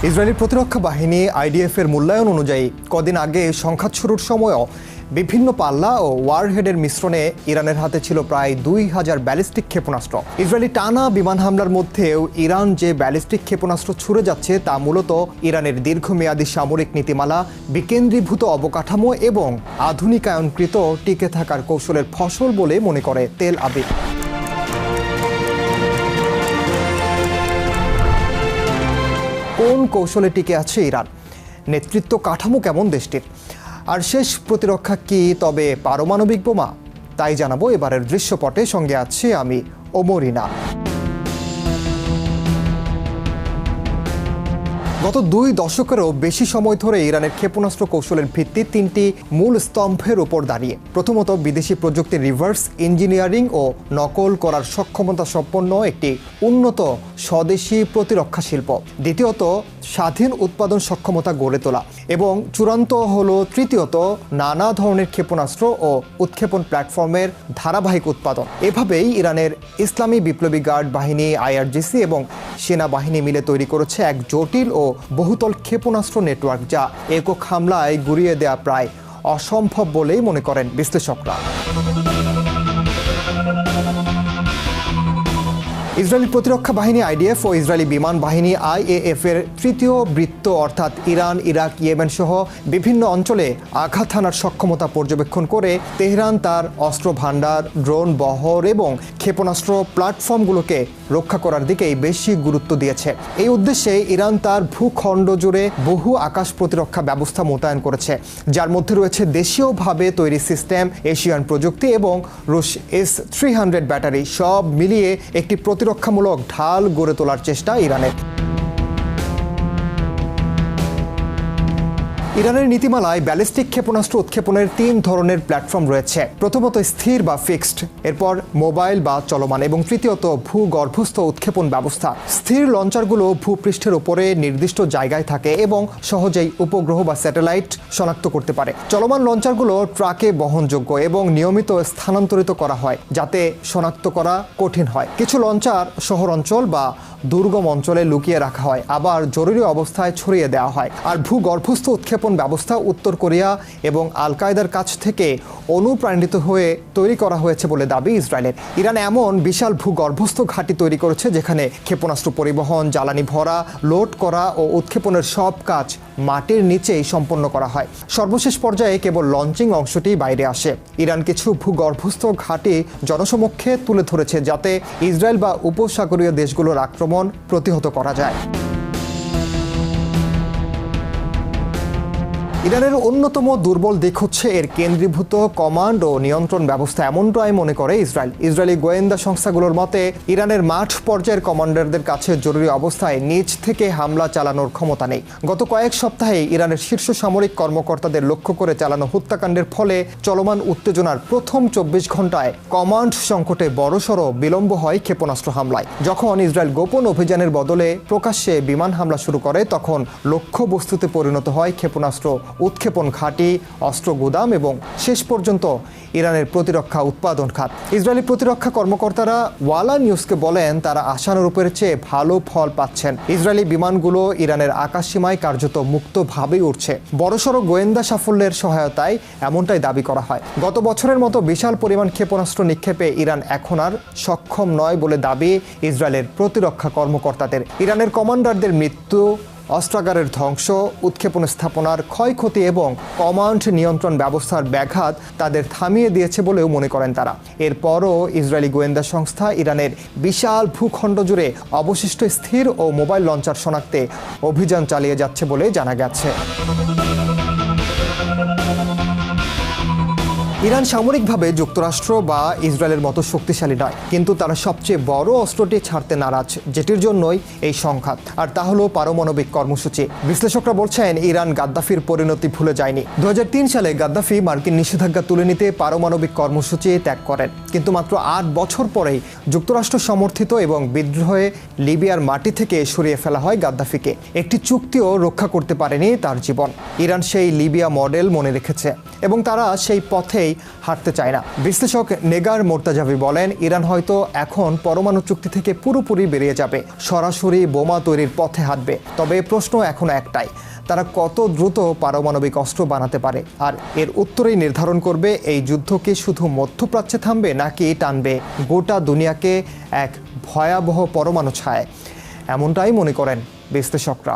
Israeli প্রতিরক্ষা বাহিনী IDF এর মূল্যায়ন অনুযায়ী কদিন আগে সংঘাত শুরুর সময়ও বিভিন্ন পাল্লা ও ওয়ারহেডের মিশ্রণে ইরানের হাতে ছিল প্রায় 2000 ব্যালিস্টিক ক্ষেপণাস্ত্র। ইসরায়েলি টানা বিমান হামলার মধ্যেও ইরান যে ব্যালিস্টিক ক্ষেপণাস্ত্র ছুড়ে যাচ্ছে তা মূলত ইরানের দীর্ঘমেয়াদী সামরিক নীতিমালা, বিকেন্দ্রীভূত অবকাঠামো এবং আধুনিকায়নকৃত টিকে থাকার কৌশলের ফসল বলে মনে করে তেল আবিব। কোন কৌশলে টিকে আছে ইরান? নেতৃত্ব কাঠামো কেমন দেশটির? আর শেষ প্রতিরক্ষা কি তবে পারমাণবিক বোমা? তাই জানাবো এবারের দৃশ্যপটে। সঙ্গে আছি আমি ওমরিনা। গত 2 দশকেরও বেশি সময় ধরে ইরানের ক্ষেপণাস্ত্র কৌশলের ভিত্তি 3টি মূল স্তম্ভের উপর দাঁড়িয়ে। প্রথমত, বিদেশি প্রযুক্তির রিভার্স ইঞ্জিনিয়ারিং ও নকল করার সক্ষমতা সম্পন্ন একটি উন্নত স্বদেশি প্রতিরক্ষা শিল্প। দ্বিতীয়ত, স্বাধীন উৎপাদন সক্ষমতা গড়ে তোলা। এবং চূড়ান্ত হলো তৃতীয়ত, নানা ধরনের ক্ষেপণাস্ত্র ও উৎক্ষেপণ প্ল্যাটফর্মের ধারাবাহিক উৎপাদন। এভাবেই ইরানের ইসলামী বিপ্লবী গার্ড বাহিনী আইআরজিসি এবং সেনাবাহিনী মিলে তৈরি করেছে এক জটিল ও বহুতল ক্ষেপণাস্ত্র নেটওয়ার্ক, যা একক হামলায় গুড়িয়ে দেয়া প্রায় অসম্ভব বলেই মনে করেন বিশ্লেষকরা। ইসরায়েলি প্রতিরক্ষা বাহিনী আইডিএফ ও ইসরায়েলি বিমান বাহিনী আইএএফ এর তৃতীয় বৃত্ত অর্থাৎ ইরান, ইরাক, ইয়েমেন সহ বিভিন্ন অঞ্চলে আঘাত হানার সক্ষমতা পর্যবেক্ষণ করে তেহরান তার অস্ত্র ভাণ্ডার, ড্রোন বহর এবং ক্ষেপণাস্ত্র প্ল্যাটফর্মগুলোকে রক্ষা করার দিকেই বেশি গুরুত্ব দিয়েছে। এই উদ্দেশ্যে ইরান তার ভূখণ্ড জুড়ে বহু আকাশ প্রতিরক্ষা ব্যবস্থা মোতায়েন করেছে, যার মধ্যে রয়েছে দেশীয়ভাবে তৈরি সিস্টেম, এশিয়ান প্রযুক্তি এবং রুশ S-300 ব্যাটারি। সব মিলিয়ে একটি প্রতিরক্ষামূলক ঢাল গড়ে তোলার চেষ্টা ইরানের। ইরানের নীতিমালায় ব্যালিস্টিক ক্ষেপণাস্ত্র উৎক্ষেপণের 3 ধরনের প্ল্যাটফর্ম রয়েছে। প্রথমত স্থির বা ফিক্সড, এরপর মোবাইল বা চলমান এবং তৃতীয়ত ভূগর্ভস্থ উৎক্ষেপণ ব্যবস্থা। স্থির লঞ্চারগুলো ভূপৃষ্ঠের উপরে নির্দিষ্ট জায়গায় থাকে এবং সহজেই উপগ্রহ বা স্যাটেলাইট শনাক্ত করতে পারে। চলমান লঞ্চারগুলো ট্রাকে বহনযোগ্য এবং নিয়মিত স্থানান্তরিত করা হয় যাতে শনাক্ত করা কঠিন হয়। কিছু লঞ্চার শহর অঞ্চল বা দুর্গম অঞ্চলে লুকিয়ে রাখা হয়, আবার জরুরি অবস্থায় ছড়িয়ে দেওয়া হয়। আর ভূগর্ভস্থ উৎক্ষেপণ ব্যবস্থা উত্তর কোরিয়া এবং আল কায়দার কাছ থেকে অনুপ্রাণিত হয়ে তৈরি করা হয়েছে বলে দাবি ইসরায়েলের। ইরান এমন বিশাল ভূগর্ভস্থ ঘাঁটি তৈরি করেছে যেখানে ক্ষেপণাস্ত্র পরিবহন, জ্বালানি ভরা, লোড করা ও উৎক্ষেপণের সব কাজ মাটির নিচেই সম্পন্ন করা হয়। সর্বশেষ পর্যায়ে কেবল লঞ্চিং অংশটি বাইরে আসে। ইরান কিছু ভূগর্ভস্থ ঘাঁটি জনসমক্ষে তুলে ধরেছে যাতে ইসরায়েল বা উপসাগরীয় দেশগুলোর আক্রমণ প্রতিহত করা যায়। ইরানের অন্যতম দুর্বল দিক হচ্ছে এর কেন্দ্রীভূত কমান্ড ও নিয়ন্ত্রণ ব্যবস্থা, এমনটাই মনে করে ইসরায়েল। ইসরায়েলি গোয়েন্দা সংস্থাগুলোর মতে ইরানের মাঠ পর্যায়ের কমান্ডারদের কাছে জরুরি অবস্থায় নিজ থেকে হামলা চালানোর ক্ষমতা নেই। গত কয়েক সপ্তাহে ইরানের শীর্ষ সামরিক কর্মকর্তাদের লক্ষ্য করে চালানো হত্যাকাণ্ডের ফলে চলমান উত্তেজনার প্রথম 24 ঘন্টায় কমান্ড সংকটে বড়সড় বিলম্ব হয় ক্ষেপণাস্ত্র হামলায়। যখন ইসরায়েল গোপন অভিযানের বদলে প্রকাশ্যে বিমান হামলা শুরু করে, তখন লক্ষ্যবস্তুতে পরিণত হয় ক্ষেপণাস্ত্র উৎক্ষেপণ ঘাঁটি, অস্ত্র গুদাম এবং শেষ পর্যন্ত ইরানের প্রতিরক্ষা উৎপাদন খাত। ইসরায়েলি প্রতিরক্ষা কর্মকর্তারা ওয়ালা নিউজকে বলেন তারা আশানুরূপের চেয়ে ভালো ফল পাচ্ছেন। ইসরায়েলি বিমানগুলো ইরানের আকাশসীমায় কার্যত মুক্তভাবেই উড়ছে। বড়সড় গোয়েন্দা সাফল্যের সহায়তায় এমনটাই দাবি করা হয়। গত বছরের মতো বিশাল পরিমাণ ক্ষেপণাস্ত্র নিক্ষেপে ইরান এখন আর সক্ষম নয় বলে দাবি ইসরায়েলের প্রতিরক্ষা কর্মকর্তাদের। ইরানের কমান্ডারদের মৃত্যু, অস্ত্রাগারের ধ্বংস, উৎক্ষেপণ স্থাপনার ক্ষয়ক্ষতি এবং কমান্ড নিয়ন্ত্রণ ব্যবস্থার ব্যাঘাত তাদের থামিয়ে দিয়েছে বলেও মনে করেন তারা। এরপরও ইসরায়েলি গোয়েন্দা সংস্থা ইরানের বিশাল ভূখণ্ড জুড়ে অবশিষ্ট স্থির ও মোবাইল লঞ্চার শনাক্তে অভিযান চালিয়ে যাচ্ছে বলে জানা গেছে। ইরান সামরিকভাবে যুক্তরাষ্ট্র বা ইসরায়েলের মতো শক্তিশালী নয়, কিন্তু তারা সবচেয়ে বড় অস্ত্রটি ছাড়তে নারাজ, যেটির জন্যই এই সংঘাত, আর তা হলো পারমাণবিক কর্মসূচি। বিশ্লেষকরা বলছেন ইরান গাদ্দাফির পরিণতি ভুলে যায়নি। 2003 সালে গাদ্দাফি মার্কিন নিষেধাজ্ঞা তুলে নিতে পারমাণবিক কর্মসূচি ত্যাগ করেন, কিন্তু মাত্র 8 বছর পরেই যুক্তরাষ্ট্র সমর্থিত এবং বিদ্রোহে লিবিয়ার মাটি থেকে সরিয়ে ফেলা হয় গাদ্দাফিকে। একটি চুক্তিও রক্ষা করতে পারেনি তার জীবন। ইরান সেই লিবিয়া মডেল মনে রেখেছে এবং তারা সেই পথেই হাঁটতে চায় না। বিশ্লেষক নেগার মোর্তাজাভি বলেন, ইরান হয়তো এখন পরমাণু চুক্তি থেকে পুরোপুরি বেরিয়ে যাবে, সরাসরি বোমা তৈরির পথে হাঁটবে। তবে প্রশ্ন এখন একটাই, তারা কত দ্রুত পারমাণবিক অস্ত্র বানাতে পারে, আর এর উত্তরেই নির্ধারণ করবে এই যুদ্ধ কি শুধু মধ্যপ্রাচ্যে থামবে নাকি টানবে গোটা দুনিয়াকে এক ভয়াবহ পরমাণু ছায়। এমনটাই মনে করেন বিশ্লেষকরা।